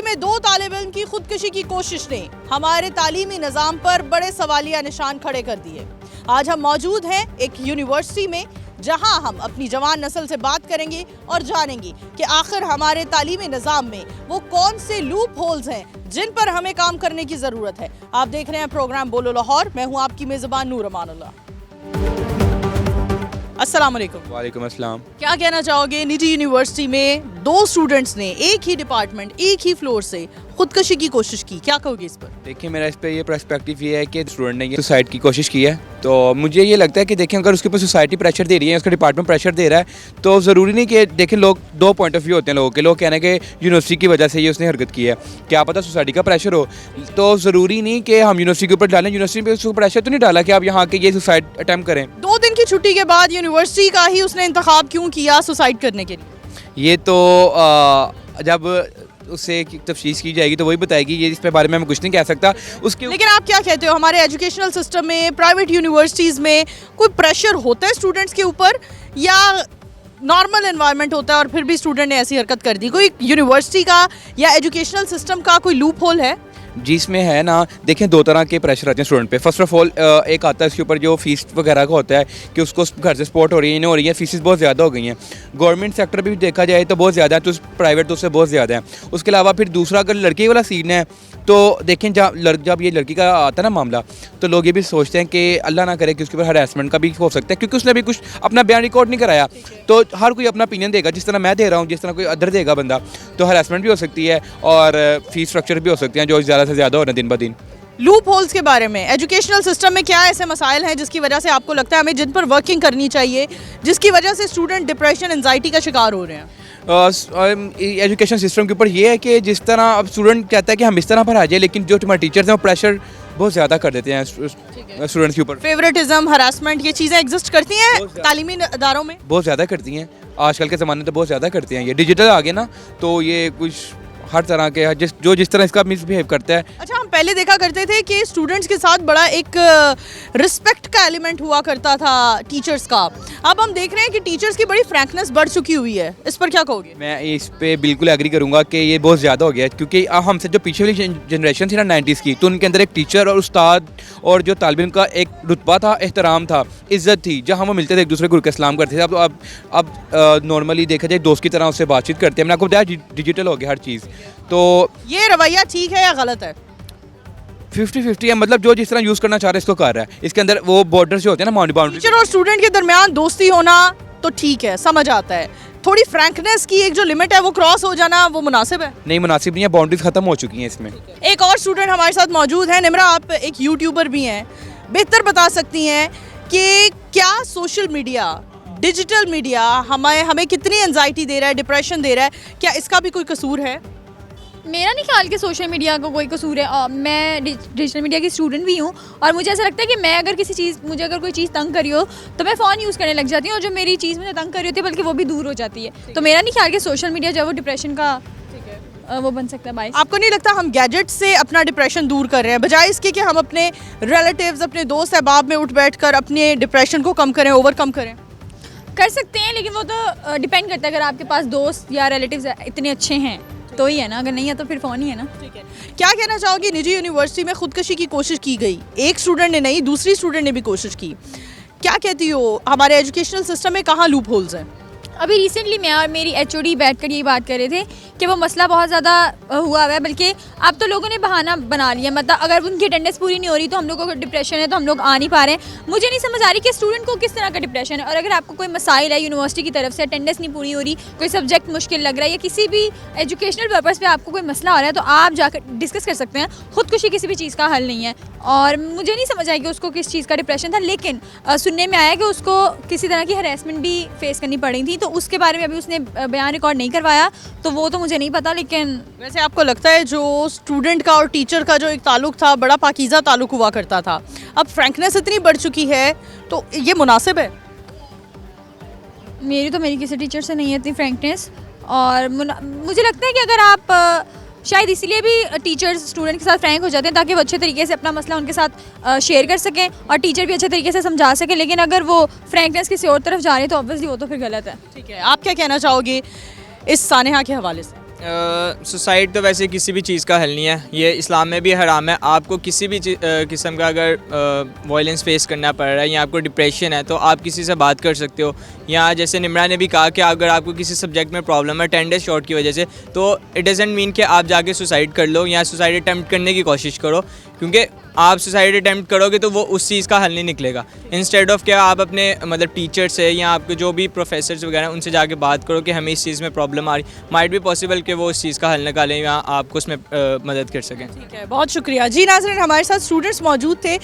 में 2 तालिब इल्म की खुदकुशी की कोशिश ने हमारे तालीमी निज़ाम पर बड़े सवालिया निशान खड़े कर दिए। आज हम मौजूद हैं एक यूनिवर्सिटी में, जहां हम अपनी जवान नस्ल से बात करेंगे और जानेंगे कि आखिर हमारे तालीमी निज़ाम में वो कौन से लूप होल्स हैं जिन पर हमें काम करने की ज़रूरत है। आप देख रहे हैं प्रोग्राम बोलो लाहौर, मैं हूं आपकी मेज़बान नूर अमानुल्लाह। अस्सलाम वालेकुम। वालेकुम अस्सलाम। क्या कहना चाहोगे, निजी यूनिवर्सिटी में 2 स्टूडेंट्स ने एक ही डिपार्टमेंट, एक ही फ्लोर से खुदकशी की कोशिश की, क्या कहोगे इस पर? देखिए, मेरा इस पे ये पर्सपेक्टिव ये है कि स्टूडेंट ने ये सुसाइड की कोशिश की है, तो मुझे ये लगता है कि देखें, अगर उसके ऊपर सोसाइटी प्रेशर दे रही है, उसका डिपार्टमेंट प्रेशर दे रहा है, तो ज़रूरी नहीं कि देखें, लोग 2 पॉइंट ऑफ व्यू होते हैं लोगों के। लोग कहना कि यूनिवर्सिटी की वजह से ये उसने हरकत की है, क्या पता सोसाइटी का प्रेशर हो, तो ज़रूरी नहीं कि हम यूनिवर्सिटी के ऊपर डालें। यूनिवर्सिटी पे उसको प्रेशर तो नहीं डाला कि आप यहाँ के ये सुसाइड अटैम्प्ट करें। 2 दिन की छुट्टी के बाद यूनिवर्सिटी का ही उसने इंतखाब क्यों किया सुसाइड करने के लिए? ये तो जब उससे तफ्तीश की जाएगी तो वही बताएगी, ये इस पे बारे में मैं कुछ नहीं कह सकता उसके। लेकिन आप क्या कहते हो, हमारे एजुकेशनल सिस्टम में, प्राइवेट यूनिवर्सिटीज़ में कोई प्रेशर होता है स्टूडेंट्स के ऊपर, या नॉर्मल एनवायरनमेंट होता है और फिर भी स्टूडेंट ने ऐसी हरकत कर दी? कोई यूनिवर्सिटी का या एजुकेशनल सिस्टम का कोई लूप होल है जिसमें है ना? देखें, 2 तरह के प्रेशर आते हैं स्टूडेंट पे। फर्स्ट ऑफ ऑल एक आता है इसके ऊपर जो फीस वगैरह का होता है कि उसको घर से सपोर्ट हो रही है, नहीं हो रही है, फीस बहुत ज़्यादा हो गई हैं। गवर्नमेंट सेक्टर भी देखा जाए तो बहुत ज़्यादा है, तो प्राइवेट तो उससे बहुत ज़्यादा है। उसके अलावा फिर दूसरा अगर लड़की वाला सीन है तो देखें, जब ये लड़की का आता है ना मामला, तो लोग ये भी सोचते हैं कि अल्लाह ना करे कि उसके ऊपर हरासमेंट का भी हो सकता है, क्योंकि उसने अभी कुछ अपना बयान रिकॉर्ड नहीं कराया। तो हर कोई अपना ओपिनियन देगा, जिस तरह मैं दे रहा हूँ, जिस तरह कोई अदर देगा बंदा, तो हरासमेंट भी हो सकती है और फीस स्ट्रक्चर भी हो सकते हैं जो ज़्यादा से ज़्यादा हो रहे हैं दिन ब दिन। लूप होल्स के बारे में, एजुकेशनल सिस्टम में क्या ऐसे मसाइल हैं जिसकी वजह से आपको लगता है हमें जिन पर वर्किंग करनी चाहिए, जिसकी वजह से स्टूडेंट डिप्रेशन, एंजाइटी का शिकार हो रहे हैं? एजुकेशन सिस्टम के ऊपर ये है कि जिस तरह अब स्टूडेंट कहता है कि हम इस तरह पर आ जाए, लेकिन जो हमारे टीचर्स हैं वो प्रेशर बहुत ज़्यादा कर देते हैं स्टूडेंट्स के ऊपर। फेवरेटिज्म, हरासमेंट, ये चीज़ें एग्जिस्ट करती हैं तालीमी इदारों में? बहुत ज़्यादा करती हैं, आजकल के ज़माने में तो बहुत ज़्यादा करते हैं। ये डिजिटल आ गए ना, तो ये कुछ हर तरह के जिस तरह इसका मिसबिहेव करता है। अच्छा, हम पहले देखा करते थे कि स्टूडेंट्स के साथ बड़ा एक रिस्पेक्ट का एलिमेंट हुआ करता था टीचर्स का। अब हम देख रहे हैं कि टीचर्स की बड़ी फ्रैंकनेस बढ़ चुकी हुई है, इस पर क्या कहोगे? मैं इस पे बिल्कुल एग्री करूंगा कि ये बहुत ज़्यादा हो गया है, क्योंकि हमसे जो पीछे वाली जनरेशन थी ना 90s की, तो उनके अंदर एक टीचर और उस्ताद और जो तालिब इल्म का एक रुतबा था, एहतराम था, इज़्ज़त थी, जहाँ वो मिलते थे एक दूसरे को सलाम करते थे। अब नॉर्मली देखा जाए दोस्त की तरह उससे बातचीत करते हैं। मैंने आपको बताया डिजिटल हो गया हर चीज़, तो ये रवैया ठीक है या गलत है? 50-50 है, मतलब जो जिस तरह यूज़ करना चाह रहा है इसको कर रहा है। इसके अंदर वो बॉर्डर जो होते हैं ना, बाउंड्री। टीचर और स्टूडेंट के दरमियान दोस्ती होना तो ठीक है, समझ आता है, थोड़ी फ्रैंकनेस की एक जो लिमिट है वो क्रॉस हो जाना वो मुनासिब है? नहीं, मुनासिब नहीं है, बाउंड्रीज खत्म हो चुकी हैं इसमें। एक और स्टूडेंट हमारे साथ मौजूद है। निमरा, आप एक यूट्यूबर भी हैं, बेहतर बता सकती हैं कि क्या सोशल मीडिया, डिजिटल मीडिया हमें कितनी एंजाइटी दे रहा है, डिप्रेशन दे रहा है, क्या इसका भी कोई कसूर है? मेरा नहीं ख्याल कि सोशल मीडिया का कोई कसूर है। मैं डिजिटल मीडिया की स्टूडेंट भी हूँ, और मुझे ऐसा लगता है कि मैं अगर मुझे अगर कोई चीज़ तंग करी हो तो मैं फ़ोन यूज़ करने लग जाती हूँ, और जो मेरी चीज़ मुझे तंग करी होती है बल्कि वो भी दूर हो जाती है। तो मेरा नहीं ख्याल कि सोशल मीडिया जो है वो डिप्रेशन का वो बन सकता है बाइस। आपको नहीं लगता हम गैजेट से अपना डिप्रेशन दूर कर रहे हैं, बजाय इसके कि हम अपने रिलेटिव्स, अपने दोस्त अहबाब में उठ बैठ कर अपने डिप्रेशन को कम करें, ओवरकम करें? कर सकते हैं, लेकिन वो तो डिपेंड करता है, अगर आपके पास दोस्त या रिलेटिव्स इतने अच्छे हैं तो ही है ना, अगर नहीं है तो फिर फ़ोन ही है ना। ठीक है, क्या कहना चाहोगी, निजी यूनिवर्सिटी में खुदकशी की कोशिश की गई, एक स्टूडेंट ने नहीं, दूसरी स्टूडेंट ने भी कोशिश की, क्या कहती हो हमारे एजुकेशनल सिस्टम में कहाँ लूप होल्स हैं? अभी रिसेंटली मैं और मेरी एचओडी बैठकर यही बात कर रहे थे कि वो मसला बहुत ज़्यादा हुआ है, बल्कि अब तो लोगों ने बहाना बना लिया, मतलब अगर उनकी अटेंडेंस पूरी नहीं हो रही तो हम लोगों को डिप्रेशन है, तो हम लोग आ नहीं पा रहे हैं। मुझे नहीं समझ आ रही कि स्टूडेंट को किस तरह का डिप्रेशन है, और अगर आपको कोई मसाइल है यूनिवर्सिटी की तरफ से, अटेंडेंस नहीं पूरी हो रही, कोई सब्जेक्ट मुश्किल लग रहा है, या किसी भी एजुकेशनल पर्पज़ पे आपको कोई मसला आ रहा है, तो आप जाकर डिस्कस कर सकते हैं। खुदकुशी किसी भी चीज़ का हल नहीं है, और मुझे नहीं समझ आई कि उसको किस चीज़ का डिप्रेशन था, लेकिन सुनने में आया कि उसको किसी तरह की हरेसमेंट भी फेस करनी पड़ी थी, तो उसके बारे में अभी उसने बयान रिकॉर्ड नहीं करवाया, तो वो तो मुझे नहीं पता। लेकिन वैसे आपको लगता है जो स्टूडेंट का और टीचर का जो एक ताल्लुक था, बड़ा पाकीज़ा ताल्लुक हुआ करता था, अब फ्रैंकनेस इतनी बढ़ चुकी है, तो ये मुनासिब है? मेरी किसी टीचर से नहीं है इतनी फ्रैंकनेस, और मुझे लगता है कि अगर आप शायद इसीलिए भी टीचर्स स्टूडेंट के साथ फ्रैंक हो जाते हैं ताकि वो अच्छे तरीके से अपना मसला उनके साथ शेयर कर सकें और टीचर भी अच्छे तरीके से समझा सकें। लेकिन अगर वो फ्रैंकनेस किसी और तरफ जा रहे हैं तो ऑब्वियसली वो तो फिर गलत है। ठीक है, आप क्या कहना चाहोगे इस सानेहा के हवाले से? सुसाइड तो वैसे किसी भी चीज़ का हल नहीं है, ये इस्लाम में भी हराम है। आपको किसी भी किस्म का अगर वायलेंस फेस करना पड़ रहा है या आपको डिप्रेशन है तो आप किसी से बात कर सकते हो, या जैसे निम्रा ने भी कहा कि अगर आपको किसी सब्जेक्ट में प्रॉब्लम है अटेंडेंस शॉर्ट की वजह से, तो इट डज़ंट मीन कि आप जाके सुसाइड कर लो या सुसाइड अटैम्प्ट करने की कोशिश करो, क्योंकि आप सुसाइड अटैम्प्ट करोगे तो वो उस चीज़ का हल नहीं निकलेगा। इंस्टेड ऑफ क्या आप अपने मतलब टीचर से या आपके जो भी प्रोफेसर्स वगैरह उनसे जाके बात करो कि हमें इस चीज़ में प्रॉब्लम आ रही, माइट भी पॉसिबल कि वो उस चीज़ का हल निकालें या आपको उसमें मदद कर सकें। ठीक है, बहुत शुक्रिया जी। नाज़रीन, हमारे साथ स्टूडेंट्स मौजूद थे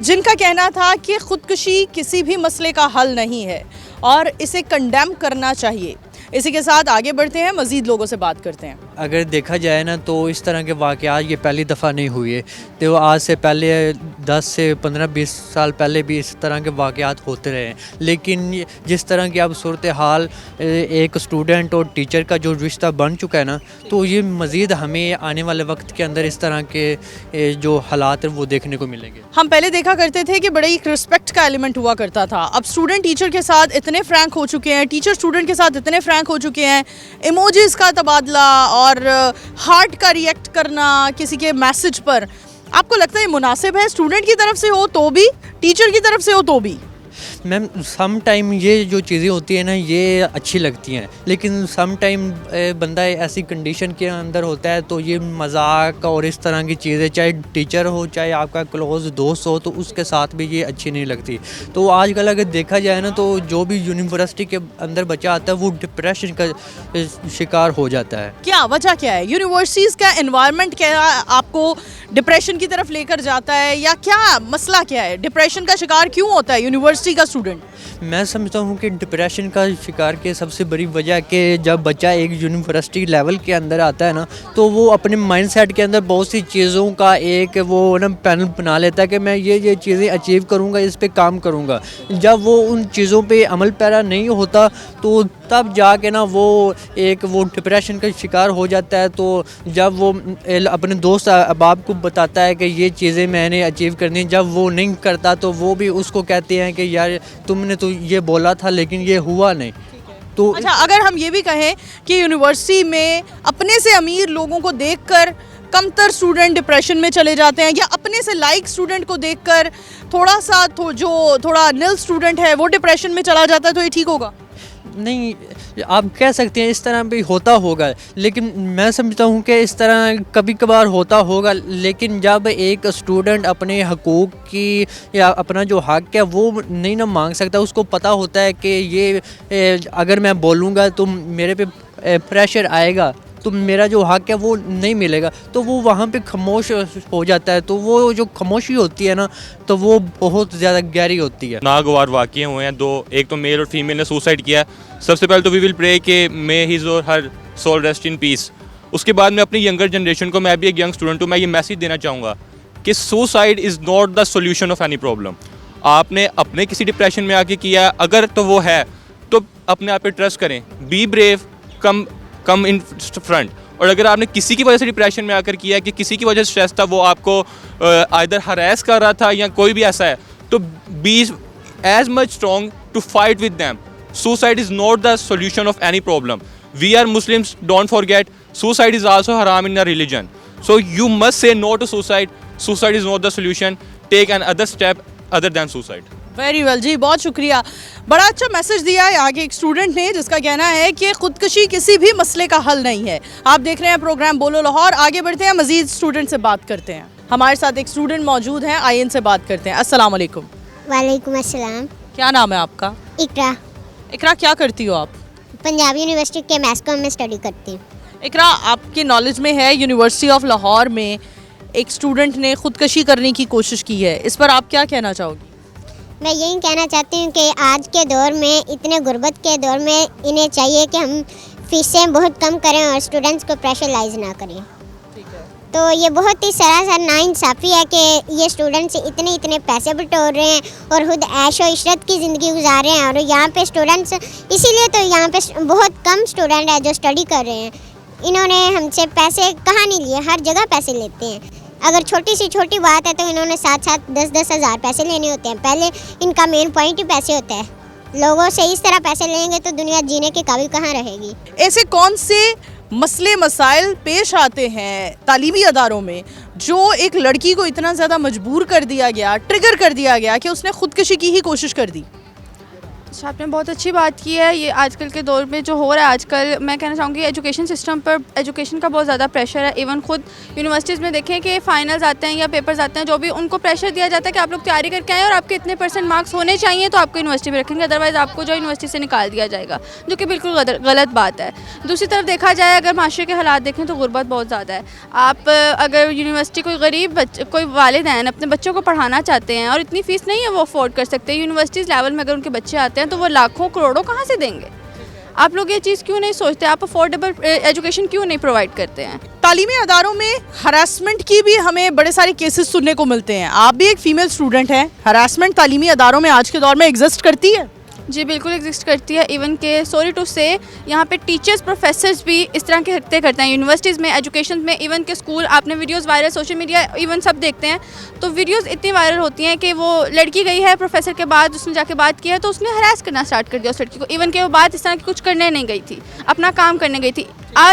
जिनका कहना था कि ख़ुदकुशी किसी भी मसले का हल नहीं है और इसे कंडेम करना चाहिए। इसी के साथ आगे बढ़ते हैं, मज़ीद लोगों से बात करते हैं। अगर देखा जाए ना तो इस तरह के वाक़यात ये पहली दफ़ा नहीं हुए, तो आज से पहले 10 से 15-20 साल पहले भी इस तरह के वाक़यात होते रहे हैं। लेकिन जिस तरह की अब सूरत हाल एक स्टूडेंट और टीचर का जो रिश्ता बन चुका है ना, तो ये मज़ीद हमें आने वाले वक्त के अंदर इस तरह के जो हालात हैं वो देखने को मिलेंगे। हम पहले देखा करते थे कि बड़े ही रिस्पेक्ट का एलिमेंट हुआ करता था, अब स्टूडेंट टीचर के साथ इतने फ्रैंक हो चुके हैं, टीचर स्टूडेंट के साथ इतने फ्रैंक हो चुके हैं, इमोजीज का तबादला और हार्ट का रिएक्ट करना किसी के मैसेज पर। आपको लगता है ये मुनासिब है? स्टूडेंट की तरफ से हो तो भी, टीचर की तरफ से हो तो भी? मैम सम टाइम ये जो चीज़ें होती हैं ना ये अच्छी लगती हैं, लेकिन सम टाइम बंदा ऐसी कंडीशन के अंदर होता है तो ये मजाक और इस तरह की चीज़ें, चाहे टीचर हो चाहे आपका क्लोज दोस्त हो, तो उसके साथ भी ये अच्छी नहीं लगती। तो आजकल अगर देखा जाए ना तो जो भी यूनिवर्सिटी के अंदर बच्चा आता है वो डिप्रेशन का शिकार हो जाता है। क्या वजह क्या है? यूनिवर्सिटीज़ का एनवायरनमेंट क्या आपको डिप्रेशन की तरफ लेकर जाता है, या क्या मसला क्या है? डिप्रेशन का शिकार क्यों होता है यूनिवर्सिटी का स्टूडेंट? मैं समझता हूँ कि डिप्रेशन का शिकार की सबसे बड़ी वजह कि जब बच्चा एक यूनिवर्सिटी लेवल के अंदर आता है ना, तो वो अपने माइंडसेट के अंदर बहुत सी चीज़ों का एक वो ना पैनल बना लेता है कि मैं ये चीज़ें अचीव करूँगा, इस पे काम करूँगा। जब वो उन चीज़ों पे अमल पैरा नहीं होता तो तब जाके ना वो डिप्रेशन का शिकार हो जाता है। तो जब वो अपने दोस्त अहबाब को बताता है कि ये चीज़ें मैंने अचीव करनी, जब वो नहीं करता तो वो भी उसको कहते हैं कि यार तुमने तो ये बोला था लेकिन ये हुआ नहीं। तो अच्छा, अगर हम ये भी कहें कि यूनिवर्सिटी में अपने से अमीर लोगों को देखकर कमतर स्टूडेंट डिप्रेशन में चले जाते हैं, या अपने से लाइक स्टूडेंट को देखकर जो थोड़ा निल स्टूडेंट है वो डिप्रेशन में चला जाता है, तो ये ठीक होगा? नहीं, आप कह सकते हैं इस तरह भी होता होगा, लेकिन मैं समझता हूँ कि इस तरह कभी कभार होता होगा। लेकिन जब एक स्टूडेंट अपने हकूक़ की या अपना जो हक़ है वो नहीं ना मांग सकता, उसको पता होता है कि ये अगर मैं बोलूँगा तो मेरे पे प्रेशर आएगा, तो मेरा जो हक़ है वो नहीं मिलेगा, तो वो वहाँ पे खामोश हो जाता है। तो वो जो खामोशी होती है ना, तो वो बहुत ज़्यादा गहरी होती है। नागवार वाक़ये हुए हैं दो, एक तो मेल और फीमेल ने सुसाइड किया। सबसे पहले तो वी विल प्रे कि मे हिज और हर सोल रेस्ट इन पीस। उसके बाद में अपनी यंगर जनरेशन को, मैं भी एक यंग स्टूडेंट हूँ, मैं ये मैसेज देना चाहूँगा कि suicide is not the solution of any problem. आपने अपने किसी डिप्रेशन में आके किया, अगर तो वो है तो अपने आप पे ट्रस्ट करें, be brave, come in front. और अगर आपने किसी की वजह से डिप्रेशन में आकर किया है कि किसी की वजह से स्ट्रेस था, वो आपको आइदर हरास कर रहा था या कोई भी ऐसा है, तो be as much strong to fight with them. Suicide is not the solution of any problem. We are Muslims, don't forget, suicide is also हराम in a religion, so you must say no to suicide. Suicide is not the solution, take an other step other than suicide. Very well जी, बहुत शुक्रिया। बड़ा अच्छा message दिया है आगे एक स्टूडेंट ने, जिसका कहना है कि खुदकुशी किसी भी मसले का हल नहीं है। आप देख रहे हैं प्रोग्राम बोलो लाहौर। आगे बढ़ते हैं, मजीद स्टूडेंट से बात करते हैं। हमारे साथ एक स्टूडेंट मौजूद हैं, आइए इनसे बात करते हैं। अस्सलाम वालेकुम। वालेकुम अस्सलाम। क्या नाम है आपका? इकरा। इकरा, क्या करती हो आप? पंजाब यूनिवर्सिटी के मैथ्स कॉम में स्टडी करती हूँ। इकरा, आपके नॉलेज में है यूनिवर्सिटी ऑफ लाहौर में एक स्टूडेंट ने खुदकशी करने की कोशिश की है, इस पर आप क्या कहना चाहोगी? मैं यही कहना चाहती हूँ कि आज के दौर में, इतने गुर्बत के दौर में, इन्हें चाहिए कि हम फीसें बहुत कम करें और स्टूडेंट्स को प्रेशराइज ना करें। तो ये बहुत ही सरासर नाइंसाफ़ी है कि ये स्टूडेंट्स इतने पैसे बटोर रहे हैं और खुद ऐश और इशरत की ज़िंदगी गुजार रहे हैं, और यहाँ पे स्टूडेंट्स, इसीलिए तो यहाँ पे बहुत कम स्टूडेंट है जो स्टडी कर रहे हैं। इन्होंने हमसे पैसे कहाँ नहीं लिए, हर जगह पैसे लेते हैं। अगर छोटी सी छोटी बात है तो इन्होंने 7-7, 10-10 हज़ार पैसे लेने होते हैं। पहले इनका मेन पॉइंट ही पैसे होता है। लोगों से इस तरह पैसे लेंगे तो दुनिया जीने के काबिल कहाँ रहेगी। ऐसे कौन से मसले मसाइल पेश आते हैं तालीमी अदारों में जो एक लड़की को इतना ज़्यादा मजबूर कर दिया गया, ट्रिगर कर दिया गया कि उसने खुदकशी की ही कोशिश कर दी? अच्छा, आपने बहुत अच्छी बात की है। ये आजकल के दौर में जो हो रहा है, आजकल मैं कहना चाहूँगी एजुकेशन सिस्टम पर एजुकेशन का बहुत ज़्यादा प्रेशर है। इवन खुद यूनिवर्सिटीज़ में देखें कि फाइनल्स आते हैं या पेपर्स आते हैं, जो भी उनको प्रेशर दिया जाता है कि आप लोग तैयारी करके आएँ और आपके इतने % मार्क्स होने चाहिए तो आपको यूनिवर्सिटी में रखेंगे, अदरवाइज़ आपको जो यूनिवर्सिटी से निकाल दिया जाएगा, जो कि बिल्कुल गलत बात है। दूसरी तरफ देखा जाए, अगर माशरे के हालात देखें तो गुर्बत बहुत ज़्यादा है। आप अगर यूनिवर्सिटी कोई गरीब कोई वालिदैन अपने बच्चों को पढ़ाना चाहते हैं और इतनी फ़ीस नहीं है वो अफोर्ड कर सकते, यूनिवर्सिटीज़ लेवल में अगर उनके बच्चे आते हैं तो वो लाखों करोड़ों कहाँ से देंगे? आप लोग ये चीज़ क्यों नहीं सोचते? आप अफोर्डेबल एजुकेशन क्यों नहीं प्रोवाइड करते हैं? तालीमी अदारों में हरासमेंट की भी हमें बड़े सारे केसेस सुनने को मिलते हैं। आप भी एक फ़ीमेल स्टूडेंट हैं, हरासमेंट तालीमी अदारों में आज के दौर में एग्जिस्ट करती है? जी बिल्कुल एग्जिस्ट करती है। इवन के सॉरी टू से यहाँ पे टीचर्स प्रोफेसर्स भी इस तरह के हरकतें करते हैं यूनिवर्सिटीज़ में, एजुकेशन में। इवन के स्कूल, आपने videos viral social media even सब देखते हैं, तो वीडियोस इतनी वायरल होती हैं कि वो लड़की गई है प्रोफेसर के बाद, उसने जाके बात किया तो उसने हरास करना स्टार्ट कर दिया उस लड़की को। इवन के वो बात इस तरह की कुछ करने नहीं गई थी, अपना काम करने गई थी।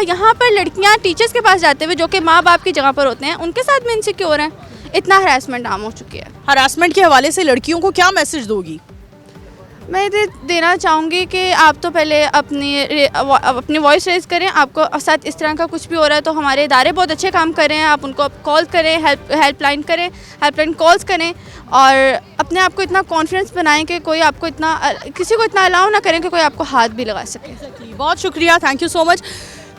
यहाँ पर लड़कियाँ टीचर्स के पास जाते हुए जो कि माँ बाप की जगह पर होते हैं, उनके साथ में इनसिक्योर हैं। इतना हरासमेंट आम हो चुकी है। हरासमेंट के हवाले से लड़कियों को क्या मैसेज दोगी? मैं ये देना चाहूँगी कि आप तो पहले अपनी वॉइस रेज करें। आपको साथ इस तरह का कुछ भी हो रहा है तो हमारे इदारे बहुत अच्छे काम कर रहे हैं, आप उनको कॉल करें, हेल्पलाइन करें, हेल्पलाइन कॉल्स करें और अपने आप को इतना कॉन्फिडेंस बनाएं कि कोई आपको इतना किसी को इतना अलाउ ना करें कि कोई आपको हाथ भी लगा सके। बहुत शुक्रिया, thank you so much.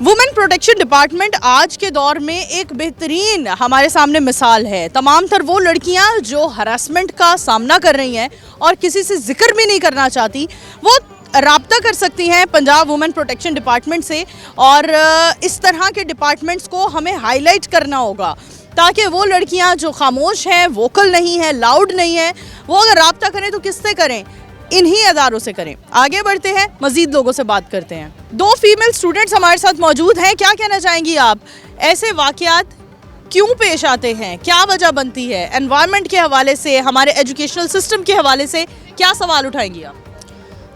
Women protection department आज के दौर में एक बेहतरीन हमारे सामने मिसाल है। तमाम तर वो लड़कियां जो हरासमेंट का सामना कर रही हैं और किसी से जिक्र भी नहीं करना चाहती, वो राब्ता कर सकती हैं पंजाब वुमेन प्रोटेक्शन डिपार्टमेंट से। और इस तरह के डिपार्टमेंट्स को हमें हाईलाइट करना होगा ताकि वो लड़कियां जो खामोश हैं, वोकल नहीं हैं, लाउड नहीं हैं, वो अगर राब्ता करें तो किससे करें? इन्हीं अदारों से करें। आगे बढ़ते हैं, मजीद लोगों से बात करते हैं। 2 फीमेल स्टूडेंट्स हमारे साथ मौजूद हैं। क्या कहना चाहेंगी आप? ऐसे वाकयात क्यों पेश आते हैं, क्या वजह बनती है? एनवायरनमेंट के हवाले से, हमारे एजुकेशनल सिस्टम के हवाले से क्या सवाल उठाएंगी आप?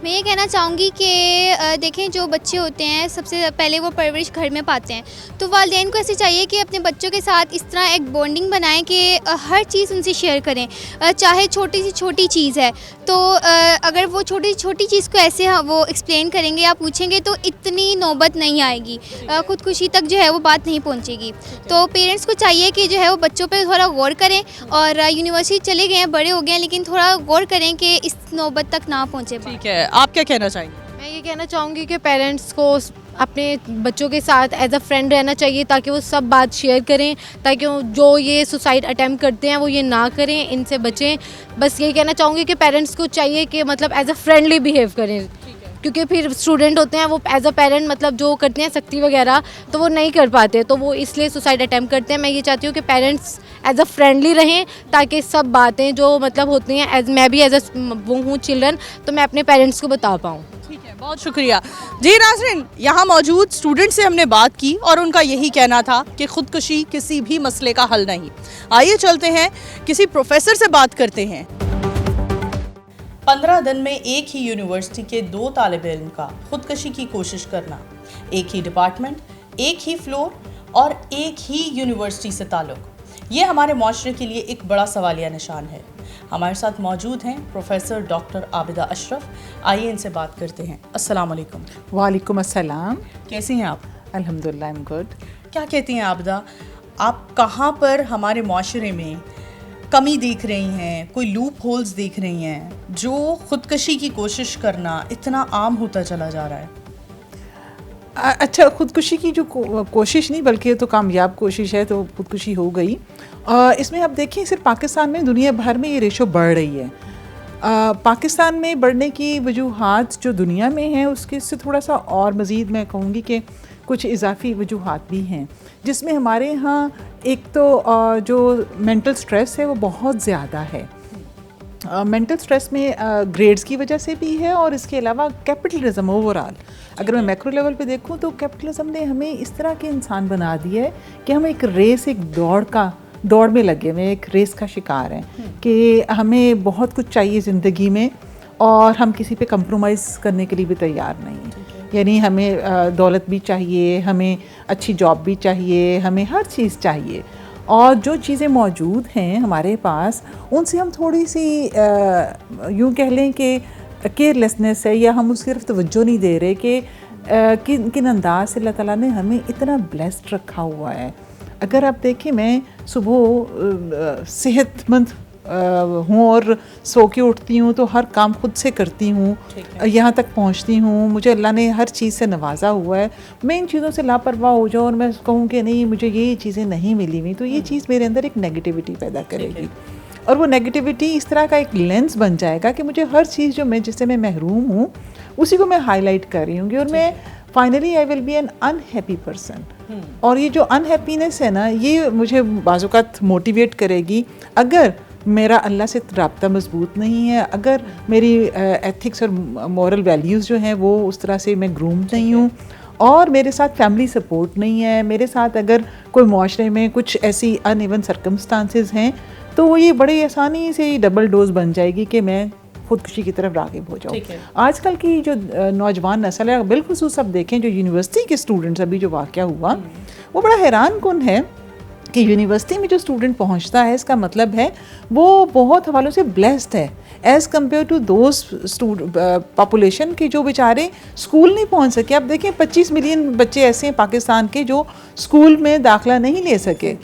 मैं ये कहना चाहूँगी कि देखें, जो बच्चे होते हैं सबसे पहले वो परवरिश घर में पाते हैं, तो वालिदैन को ऐसे चाहिए कि अपने बच्चों के साथ इस तरह एक बॉन्डिंग बनाएं कि हर चीज़ उनसे शेयर करें, चाहे छोटी सी छोटी चीज़ है तो अगर वो छोटी छोटी चीज़ को ऐसे वो एक्सप्लेन करेंगे या पूछेंगे तो इतनी नौबत नहीं आएगी, खुदकुशी तक जो है वो बात नहीं पहुँचेगी। तो पेरेंट्स को चाहिए कि जो है वो बच्चों पर थोड़ा गौर करें और यूनिवर्सिटी चले गए हैं, बड़े हो गए हैं, लेकिन थोड़ा गौर करें कि इस नौबत तक ना पहुँचे। ठीक है, आप क्या कहना चाहेंगे? मैं ये कहना चाहूँगी कि पेरेंट्स को अपने बच्चों के साथ एज अ फ्रेंड रहना चाहिए ताकि वो सब बात शेयर करें, ताकि जो ये सुसाइड अटैम्प्ट करते हैं वो ये ना करें, इनसे बचें। बस यही कहना चाहूँगी कि पेरेंट्स को चाहिए कि मतलब एज अ फ्रेंडली बिहेव करें, क्योंकि फिर स्टूडेंट होते हैं वो एज अ पेरेंट मतलब जो करते हैं सख्ती वगैरह तो वो नहीं कर पाते, तो वो इसलिए सुसाइड अटैम्प्ट करते हैं। मैं ये चाहती हूँ कि पेरेंट्स एज अ फ्रेंडली रहें ताकि सब बातें जो मतलब होती हैं, एज मैं भी एज अ वो हूँ चिल्ड्रन, तो मैं अपने पेरेंट्स को बता पाऊँ। ठीक है, बहुत शुक्रिया जी। नाज़रीन, यहाँ मौजूद स्टूडेंट से हमने बात की और उनका यही कहना था कि खुदकुशी किसी भी मसले का हल नहीं। आइए चलते हैं, किसी प्रोफेसर से बात करते हैं। 15 दिन में एक ही यूनिवर्सिटी के 2 तालिब इल्म का खुदकशी की कोशिश करना, एक ही डिपार्टमेंट, एक ही फ्लोर और एक ही यूनिवर्सिटी से ताल्लुक़, ये हमारे माशरे के लिए एक बड़ा सवालिया निशान है। हमारे साथ मौजूद हैं प्रोफेसर डॉक्टर आबिदा अशरफ। आइए इनसे बात करते हैं। अस्सलाम वालेकुम। वालेकुम अस्सलाम। कैसी हैं आप? अल्हम्दुलिल्लाह, आई एम गुड। क्या कहती हैं आबिदा, आप कहाँ पर हमारे माशरे में कमी देख रही हैं, कोई लूप होल्स देख रही हैं जो खुदकशी की कोशिश करना इतना आम होता चला जा रहा है? अच्छा, खुदकुशी की जो कोशिश नहीं बल्कि तो कामयाब कोशिश है, तो खुदकुशी हो गई। इसमें आप देखें सिर्फ पाकिस्तान में, दुनिया भर में ये रेशो बढ़ रही है। पाकिस्तान में बढ़ने की वजूहात जो दुनिया में हैं उसके से थोड़ा सा और मज़ीद मैं कहूँगी कि कुछ इजाफी वजूहात भी हैं, जिसमें हमारे यहाँ एक तो जो मेंटल स्ट्रेस है वो बहुत ज़्यादा है। मेंटल स्ट्रेस में ग्रेड्स की वजह से भी है और इसके अलावा कैपिटलिज्म ओवरऑल, अगर मैं मैक्रो लेवल पे देखूं तो कैपिटलिज्म ने हमें इस तरह के इंसान बना दिया है कि हम एक रेस, एक दौड़ में लगे हुए, एक रेस का शिकार हैं कि हमें बहुत कुछ चाहिए ज़िंदगी में और हम किसी पे कंप्रोमाइज़ करने के लिए भी तैयार नहीं हैं। यानी हमें दौलत भी चाहिए, हमें अच्छी जॉब भी चाहिए, हमें हर चीज़ चाहिए, और जो चीज़ें मौजूद हैं हमारे पास उनसे हम थोड़ी सी यूँ कह लें कि केयरलेसनेस है, या हम उसकी तरफ तवज्जो नहीं दे रहे कि किन अंदाज से अल्लाह ताला ने हमें इतना ब्लेस्ड रखा हुआ है। अगर आप देखें, मैं सुबह सेहतमंद हूँ और सो के उठती हूँ तो हर काम खुद से करती हूँ, यहाँ तक पहुँचती हूँ, मुझे अल्लाह ने हर चीज़ से नवाजा हुआ है। मैं इन चीज़ों से लापरवाह हो जाऊँ और मैं कहूँ कि नहीं मुझे ये चीज़ें नहीं मिली हुई, तो ये चीज़ मेरे अंदर एक नेगेटिविटी पैदा करेगी, और वो नेगेटिविटी इस तरह का एक लेंस बन जाएगा कि मुझे हर चीज़ जो मैं जिससे मैं महरूम हूँ उसी को मैं हाईलाइट कर रही हूँगी, और मैं finally I will be an unhappy person. और ये जो अनहैप्पीनेस है ना, ये मुझे बाज़-औक़ात मोटिवेट करेगी। अगर मेरा अल्लाह से रब्ता मजबूत नहीं है, अगर मेरी एथिक्स और मॉरल वैल्यूज़ जो हैं वो उस तरह से मैं ग्रूम्ड नहीं हूँ, और मेरे साथ फैमिली सपोर्ट नहीं है, मेरे साथ अगर कोई माशरे में कुछ ऐसी अनइवन सर्कमस्टांसेस हैं, तो ये बड़ी आसानी से डबल डोज बन जाएगी कि मैं खुदकुशी की तरफ राग़िब हो जाऊँ। आजकल की जो नौजवान नस्ल है, बिलखुसूस आप देखें जो यूनिवर्सिटी के स्टूडेंट्स, अभी जो वाक़या हुआ वो बड़ा हैरान कुन है कि यूनिवर्सिटी में जो स्टूडेंट पहुंचता है, इसका मतलब है वो बहुत हवालों से ब्लेस्ड है as compared to those population के जो बेचारे स्कूल नहीं पहुंच सके। आप देखें 25 मिलियन बच्चे ऐसे हैं पाकिस्तान के जो स्कूल में दाखिला नहीं ले सके।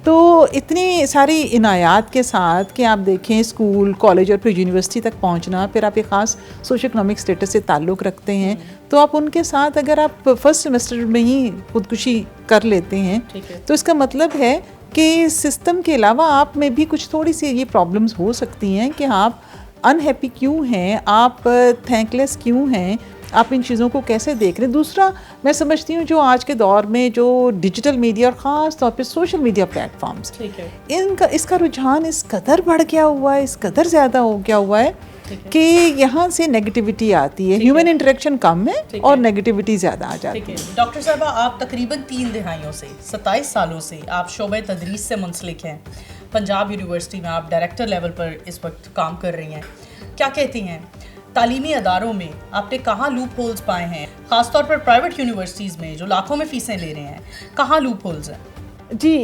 तो इतनी सारी इनायात के साथ कि आप देखें स्कूल, कॉलेज और फिर यूनिवर्सिटी तक पहुंचना, फिर आप एक ख़ास सोशो इकनॉमिक स्टेटस से ताल्लुक़ रखते हैं, तो आप उनके साथ अगर आप फर्स्ट सेमेस्टर में ही खुदकुशी कर लेते हैं तो इसका मतलब है कि सिस्टम के अलावा आप में भी कुछ थोड़ी सी ये प्रॉब्लम्स हो सकती हैं कि आप अनहैप्पी क्यों हैं, आप थैंकलेस क्यों हैं, आप इन चीज़ों को कैसे देख रहे हैं। दूसरा, मैं समझती हूँ जो आज के दौर में जो डिजिटल मीडिया और ख़ास तौर पे सोशल मीडिया प्लेटफॉर्म्स, इसका रुझान इस कदर बढ़ गया हुआ है, इस कदर ज़्यादा हो गया हुआ है कि यहाँ से नेगेटिविटी आती है, ह्यूमन इंटरेक्शन कम है और नेगेटिविटी ज़्यादा आ जाती है। डॉक्टर साहबा, आप तकरीबन 3 दिहाइयों से 27 सालों से आप शोबे तदरीस से मुंसलिक हैं। पंजाब यूनिवर्सिटी में आप डायरेक्टर लेवल पर इस वक्त काम कर रही हैं। क्या कहती हैं, तालीमी अदारों में आपने कहाँ लूप होल्स पाए हैं, ख़ासतौर पर प्राइवेट यूनिवर्सिटीज़ में जो लाखों में फ़ीसें ले रहे हैं, कहाँ लूप होल्स हैं? जी,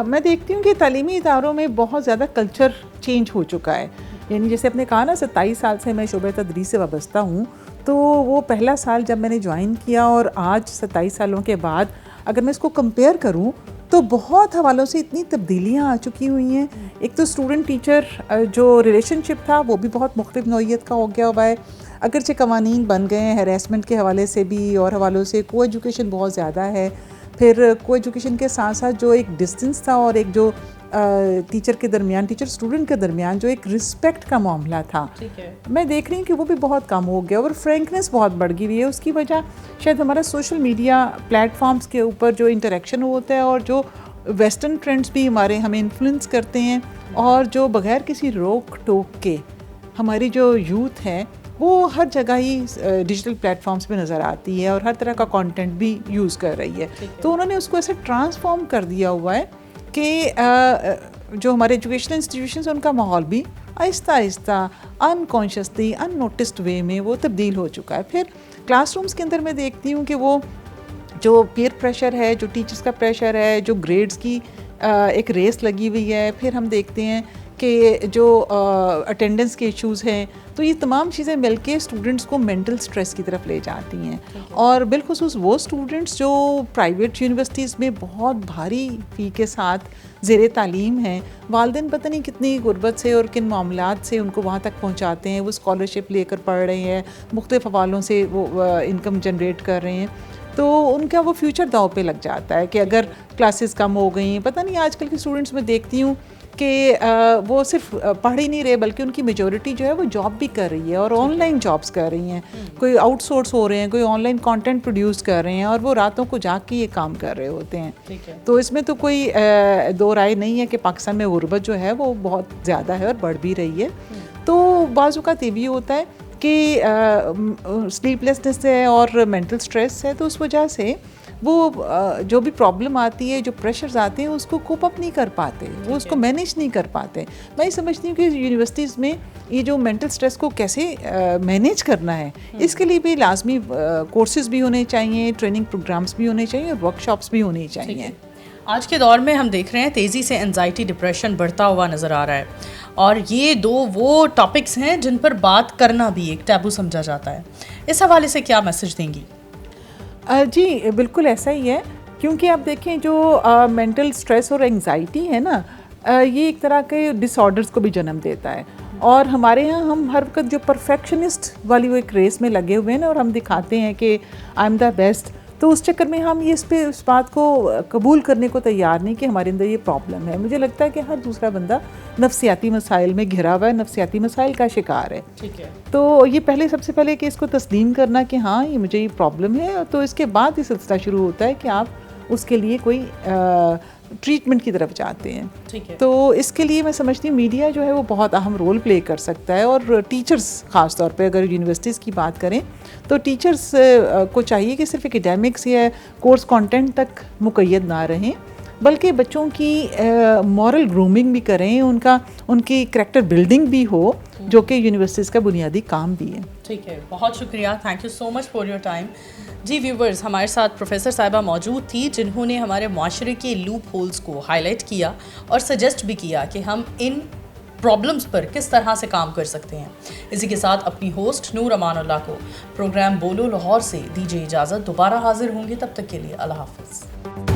मैं देखती हूँ कि तालीमी इदारों में बहुत ज़्यादा कल्चर चेंज हो चुका है। यानी जैसे आपने कहा ना, 27 साल से मैं शोबे तदरीस से वाबस्ता हूँ, तो वो पहला साल जब मैंने ज्वाइन किया और आज 27 सालों के बाद अगर मैं इसको कंपेयर करूँ तो बहुत हवालों से इतनी तब्दीलियाँ आ चुकी हुई हैं। एक तो स्टूडेंट टीचर जो रिलेशनशिप था वो भी बहुत मुख्तलिफ नौइयत का हो गया हुआ है। अगरचे कवानीन बन गए हैं हैरेसमेंट के हवाले से भी, और हवालों से को एजुकेशन बहुत ज़्यादा है। फिर को एजुकेशन के साथ साथ जो एक डिस्टेंस था और एक जो टीचर के दरमियान, टीचर स्टूडेंट के दरमियान जो एक रिस्पेक्ट का मामला था, मैं देख रही हूँ कि वो भी बहुत कम हो गया और फ्रैंकनेस बहुत बढ़ गई है। उसकी वजह शायद हमारा सोशल मीडिया प्लेटफॉर्म्स के ऊपर जो इंटरेक्शन होता है और जो वेस्टर्न ट्रेंड्स भी हमें इन्फ्लुएंस करते हैं, और जो बग़ैर किसी रोक टोक के हमारी जो यूथ है वो हर जगह ही डिजिटल प्लेटफॉर्म्स पे नज़र आती है और हर तरह का कंटेंट भी यूज़ कर रही है। तो उन्होंने उसको ऐसे ट्रांसफॉर्म कर दिया हुआ है कि जो हमारे एजुकेशनल इंस्टीट्यूशंस उनका माहौल भी आहिस्ता आहिस्ता अनकॉन्शियसली अननोटिस्ड वे में वो तब्दील हो चुका है। फिर क्लासरूम्स के अंदर मैं देखती हूँ कि वो जो पीयर प्रेशर है, जो टीचर्स का प्रेशर है, जो ग्रेड्स की एक रेस लगी हुई है, फिर हम देखते हैं कि जो अटेंडेंस के इश्यूज़ हैं, तो ये तमाम चीज़ें मिलके स्टूडेंट्स को मेंटल स्ट्रेस की तरफ ले जाती हैं। और बिलखुसूस वो स्टूडेंट्स जो प्राइवेट यूनिवर्सिटीज़ में बहुत भारी फ़ी के साथ ज़ेरे तालीम हैं, वालिदैन पता नहीं कितनी गुर्बत से और किन मामलात से उनको वहाँ तक पहुँचाते हैं। वो स्कॉलरशिप लेकर पढ़ रहे हैं, मुख्तलिफ़ हवालों से वो इनकम जनरेट कर रहे हैं, तो उनका वो फ्यूचर दाव पे लग जाता है कि अगर क्लासेस कम हो गई, पता नहीं आजकल के स्टूडेंट्स में देखती हूँ कि वो सिर्फ पढ़ ही नहीं रहे बल्कि उनकी मेजॉरिटी जो है वो जॉब भी कर रही है और ऑनलाइन जॉब्स कर रही हैं। कोई आउटसोर्स हो रहे हैं, कोई ऑनलाइन कंटेंट प्रोड्यूस कर रहे हैं और वो रातों को जाग के ये काम कर रहे होते हैं। तो इसमें तो कोई दो राय नहीं है कि पाकिस्तान में गुर्बत जो है वो बहुत ज़्यादा है और बढ़ भी रही है। तो बाज़ औक़ात ये भी होता है कि स्लीपलेसनेस है और मेंटल स्ट्रेस है, तो उस वजह से वो जो भी प्रॉब्लम आती है, जो प्रेशर्स आते हैं, उसको कोप अप नहीं कर पाते, वो उसको मैनेज नहीं कर पाते। मैं ये समझती हूँ कि यूनिवर्सिटीज़ में ये जो मेंटल स्ट्रेस को कैसे मैनेज करना है, इसके लिए भी लाजमी कोर्सेज भी होने चाहिए, ट्रेनिंग प्रोग्राम्स भी होने चाहिए और वर्कशॉप्स भी होनी चाहिए। आज के दौर में हम देख रहे हैं तेज़ी से एंजाइटी डिप्रेशन बढ़ता हुआ नज़र आ रहा है, और ये दो वो टॉपिक्स हैं जिन पर बात करना भी एक टैबू समझा जाता है। इस हवाले से क्या मैसेज देंगी? जी बिल्कुल ऐसा ही है, क्योंकि आप देखें जो मेंटल स्ट्रेस और एंजाइटी है ना, ये एक तरह के डिसऑर्डर्स को भी जन्म देता है। और हमारे यहाँ हम हर वक्त जो परफेक्शनिस्ट वाली वो एक रेस में लगे हुए हैं ना, और हम दिखाते हैं कि आई एम द बेस्ट, तो उस चक्कर में हम ये इस बात को कबूल करने को तैयार नहीं कि हमारे अंदर ये प्रॉब्लम है। मुझे लगता है कि हर दूसरा बंदा नफ्सियाती मसाइल में घिरा हुआ है, नफ्सियाती मसाइल का शिकार है। ठीक है। तो ये सबसे पहले कि इसको तस्लीम करना कि हाँ ये मुझे ये प्रॉब्लम है, तो इसके बाद ये सिलसिला शुरू होता है कि आप उसके लिए कोई ट्रीटमेंट की तरफ जाते हैं। ठीक है। तो इसके लिए मैं समझती हूँ मीडिया जो है वो बहुत अहम रोल प्ले कर सकता है, और टीचर्स ख़ास तौर पे अगर यूनिवर्सिटीज़ की बात करें तो टीचर्स को चाहिए कि सिर्फ एकेडमिक्स या कोर्स कंटेंट तक मुक़य्यद ना रहें, बल्कि बच्चों की मॉरल ग्रूमिंग भी करें, उनकी करैक्टर बिल्डिंग भी हो, जो कि यूनिवर्सिटीज़ का बुनियादी काम भी है। ठीक है, बहुत शुक्रिया, thank you so much for your time. जी व्यूवर्स, हमारे साथ प्रोफेसर साहिबा मौजूद थी, जिन्होंने हमारे माशरे के लूप होल्स को हाईलाइट किया और सजेस्ट भी किया कि हम इन प्रॉब्लम्स पर किस तरह से काम कर सकते हैं। इसी के साथ अपनी होस्ट नूर अमानुल्लाह को प्रोग्राम बोलो लाहौर से दीजिए इजाज़त। दोबारा हाजिर होंगे, तब तक के लिए अल्लाह हाफ़िज़।